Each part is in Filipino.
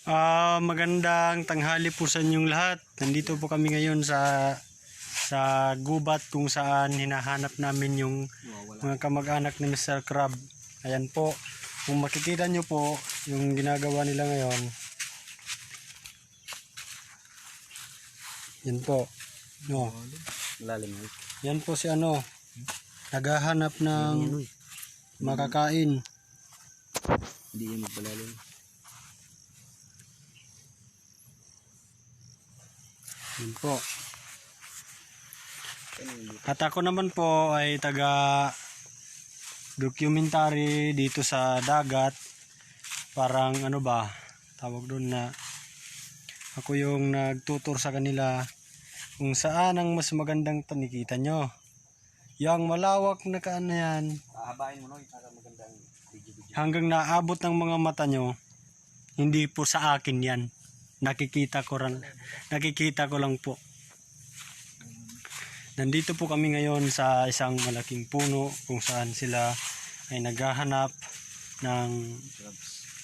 Magandang tanghali po sa inyong lahat. Nandito po kami ngayon sa gubat kung saan hinahanap namin yung mga kamag-anak ni Mr. Crab. Ayan po. Kung makikita nyo po yung ginagawa nila ngayon. Yan po. No. Yan po si naghahanap ng makakain. Hindi yan magpalalim. Yan po. At ako naman po ay taga documentary dito sa dagat. Parang tawag doon na ako yung nagtutur sa kanila kung saan ang mas magandang tanikita nyo. Yang malawak na yan. Hahabain mo para magandang video. Hanggang naabot ng mga mata nyo, hindi po sa akin yan. Nakikita ko lang po. Nandito po kami ngayon sa isang malaking puno kung saan sila ay naghahanap ng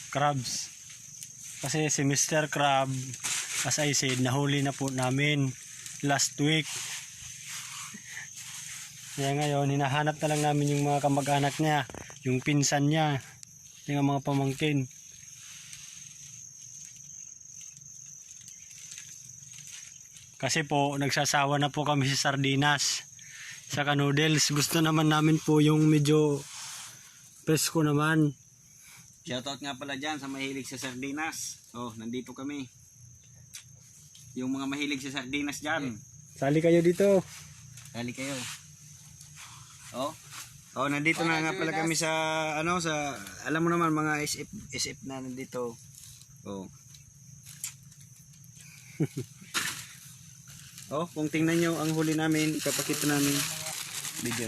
crabs. Kasi si Mr. Crab, as I said, nahuli na po namin last week. Kaya ngayon, hinahanap na lang namin yung mga kamag-anak niya, yung pinsan niya, yung mga pamangkin. Kasi po, nagsasawa na po kami sa sardinas, saka noodles. Gusto naman namin po yung medyo presko naman. Shoutout nga pala dyan sa mahilig sa sardinas. Oh, nandito kami. Yung mga mahilig sa sardinas dyan. Sali kayo dito. Sali kayo. Oh, nandito na nga pala kami sa alam mo naman mga SF na nandito. Oh. Kung tingnan nyo ang huli namin, ipapakita namin video.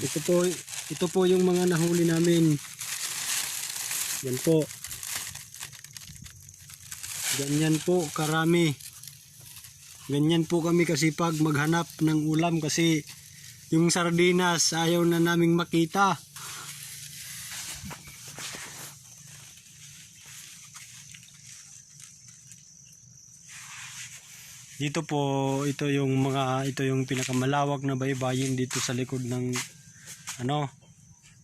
Ito po yung mga nahuli namin. Yan po. Ganyan po karami. Ganyan po kami kasipag maghanap ng ulam kasi yung sardinas ayaw na naming makita. Dito po, ito yung pinakamalawak na baybayin dito sa likod ng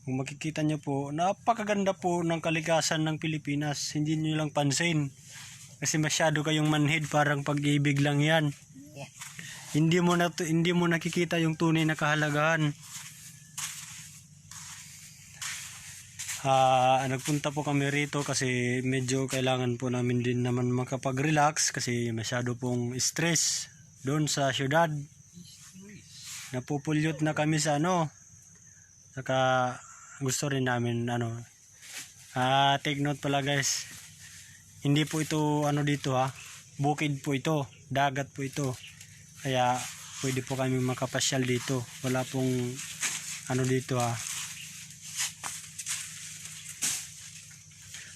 kung makikita nyo po, napakaganda po ng kalikasan ng Pilipinas. Hindi nyo lang pansin. Kasi masyado kayong manhid, parang pag-ibig lang yan. Yeah. Hindi mo nakikita yung tunay na kahalagahan. Nagpunta po kami rito kasi medyo kailangan po namin din naman makapag-relax kasi masyado pong stress doon sa syudad. Napupulyot na kami sa saka gusto rin namin take note pala guys, hindi po ito dito bukid po ito, dagat po ito, kaya pwede po kami makapasyal dito. Wala pong dito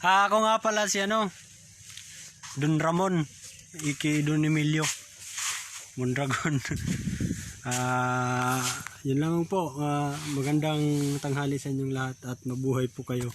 ako nga pala si Don Ramon, iki Don Emilio Mondragon. Yun lang po. Magandang tanghali sa inyong lahat at mabuhay po kayo.